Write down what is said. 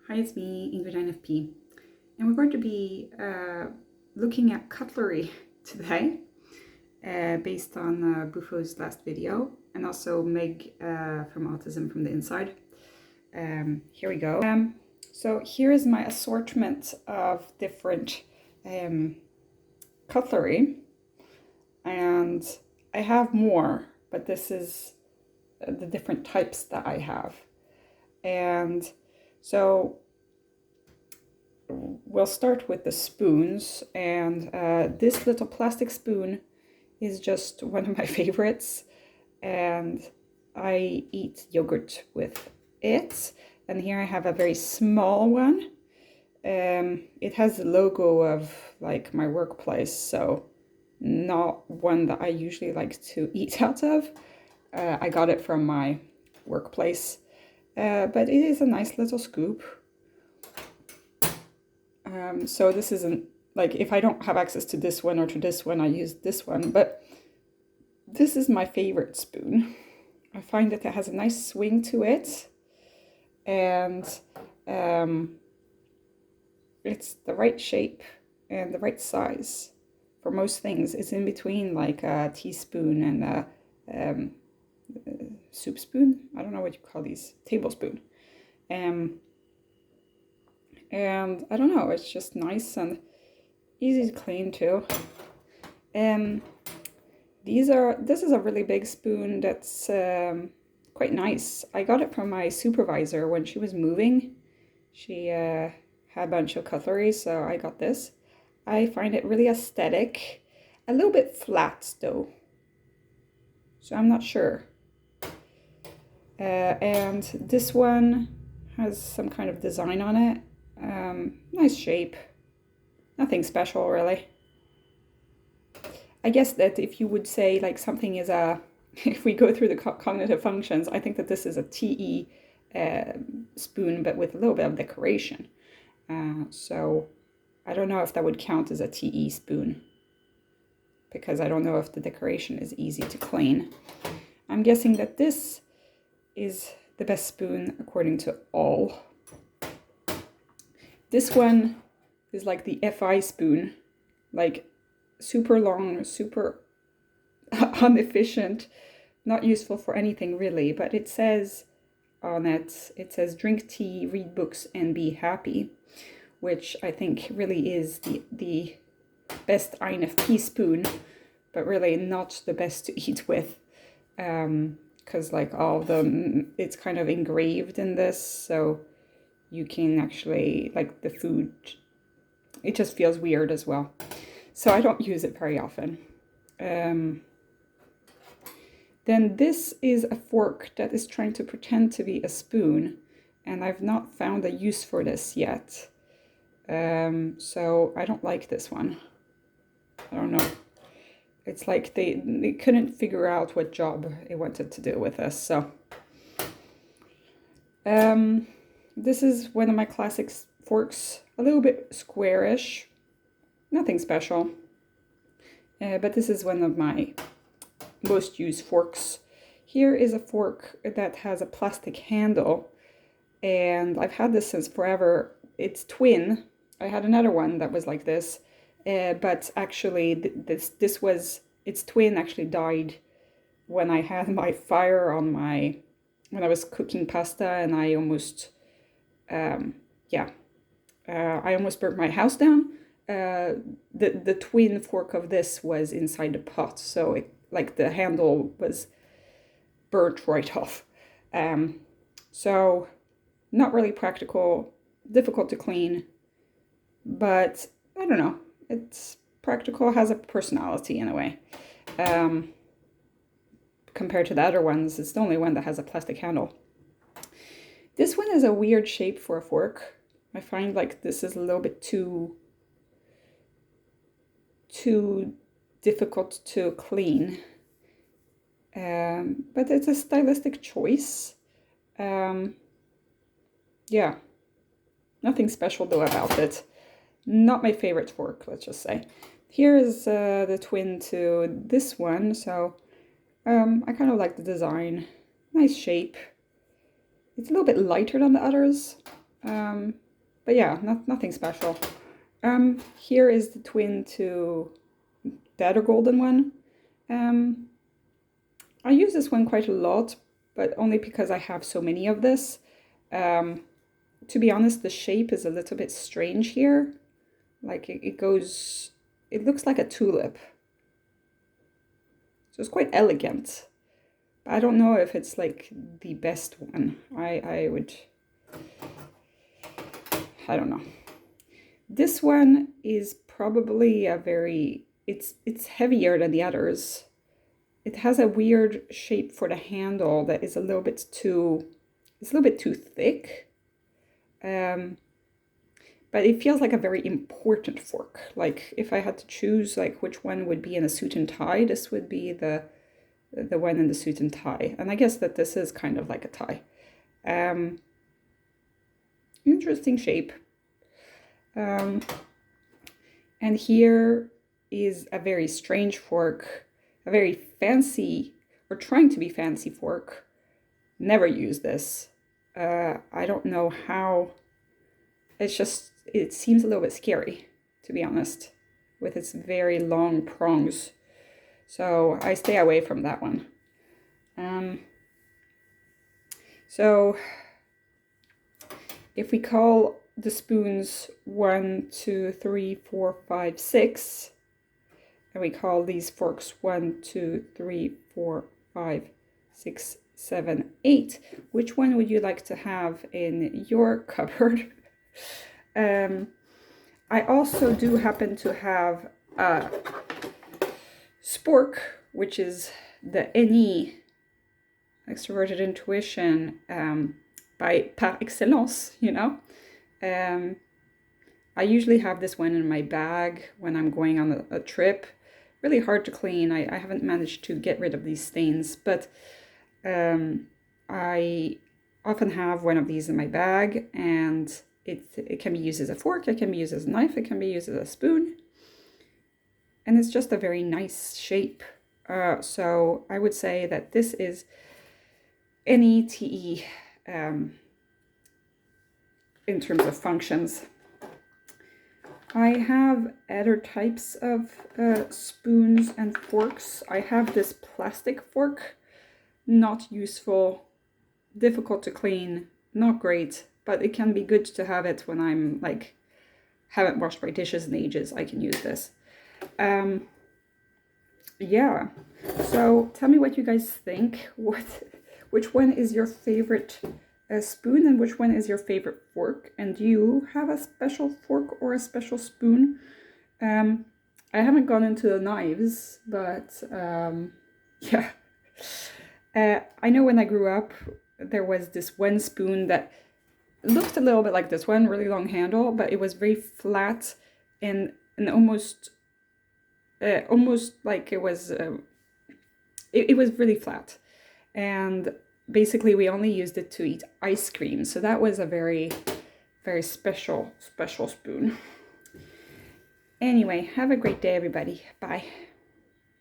Hi, it's me, Ingrid INFP, and we're going to be looking at cutlery today, based on Bufo's last video, and also Meg from Autism from the Inside. Here we go. So here is my assortment of different cutlery, and I have more, but this is the different types that I have. And so we'll start with the spoons, and this little plastic spoon is just one of my favorites, and I eat yogurt with it. And here I have a very small one. It has the logo of like my workplace, so not one that I usually like to eat out of. I got it from my workplace, but it is a nice little scoop. So this isn't like, if I don't have access to this one or to this one, I use this one, but this is my favorite spoon. I find that it has a nice swing to it, and it's the right shape and the right size for most things. It's in between like a teaspoon and a soup spoon. I don't know what you call these, tablespoon. And I don't know, it's just nice and easy to clean too. This is a really big spoon that's quite nice. I got it from my supervisor when she was moving. She had a bunch of cutlery, so I got this. I find it really aesthetic. A little bit flat though, so I'm not sure. And this one has some kind of design on it. Nice shape. Nothing special really. I guess that if you would say like something is if we go through the cognitive functions, I think that this is a TE spoon, but with a little bit of decoration. So I don't know if that would count as a TE spoon, because I don't know if the decoration is easy to clean. I'm guessing that this is the best spoon according to all. This one is like the FI spoon, like super long, super inefficient, not useful for anything really, but it says on it, drink tea, read books, and be happy, which I think really is the best INFP spoon, but really not the best to eat with, because like all of them, it's kind of engraved in this, so you can actually, like the food, it just feels weird as well. So I don't use it very often. Then this is a fork that is trying to pretend to be a spoon, and I've not found a use for this yet. So I don't like this one. I don't know. It's like they couldn't figure out what job it wanted to do with this, so. This is one of my classic forks, a little bit squarish, nothing special, but this is one of my most used forks. Here is a fork that has a plastic handle, and I've had this since forever. It's twin. I had another one that was like this, but actually its twin actually died when I had my fire on when I was cooking pasta, and I almost I almost burnt my house down. The twin fork of this was inside the pot, so it, like the handle was burnt right off. So not really practical, difficult to clean, but I don't know, it's practical, has a personality in a way. Compared to the other ones, it's the only one that has a plastic handle. This one is a weird shape for a fork. I find like this is a little bit too difficult to clean. But it's a stylistic choice. Yeah, nothing special though about it. Not my favorite fork, let's just say. Here is the twin to this one, so I kind of like the design. Nice shape. It's a little bit lighter than the others. But yeah, nothing special. Here is the twin to the other golden one. I use this one quite a lot, but only because I have so many of this. To be honest, the shape is a little bit strange here. Like it looks like a tulip. So it's quite elegant. I don't know if it's like the best one. I don't know. This one is probably it's heavier than the others. It has a weird shape for the handle that is a little bit too thick. But it feels like a very important fork. Like if I had to choose like which one would be in a suit and tie, this would be the one in the suit and tie. And I guess that this is kind of like a tie. Interesting shape. And here is a very strange fork, a very fancy, or trying to be fancy fork. Never use this. I don't know how. It seems a little bit scary, to be honest, with its very long prongs. So I stay away from that one. So if we call the spoons 1, 2, 3, 4, 5, 6, and we call these forks 1, 2, 3, 4, 5, 6, 7, 8, which one would you like to have in your cupboard? I also do happen to have a spork, which is the NE, extroverted intuition, by par excellence, you know. I usually have this one in my bag when I'm going on a trip. Really hard to clean. I haven't managed to get rid of these stains, but I often have one of these in my bag, and it can be used as a fork, it can be used as a knife, it can be used as a spoon. And it's just a very nice shape. So I would say that this is NETE in terms of functions. I have other types of spoons and forks. I have this plastic fork, not useful, difficult to clean, not great, but it can be good to have it when I'm like, haven't washed my dishes in ages. I can use this. Yeah, so tell me what you guys think. Which one is your favorite spoon and which one is your favorite fork? And do you have a special fork or a special spoon? I haven't gone into the knives, but yeah. I know when I grew up, there was this one spoon that looked a little bit like this one, really long handle, but it was very flat and almost like it was really flat. And basically we only used it to eat ice cream. So that was a very, very special spoon. Anyway, have a great day, everybody. Bye.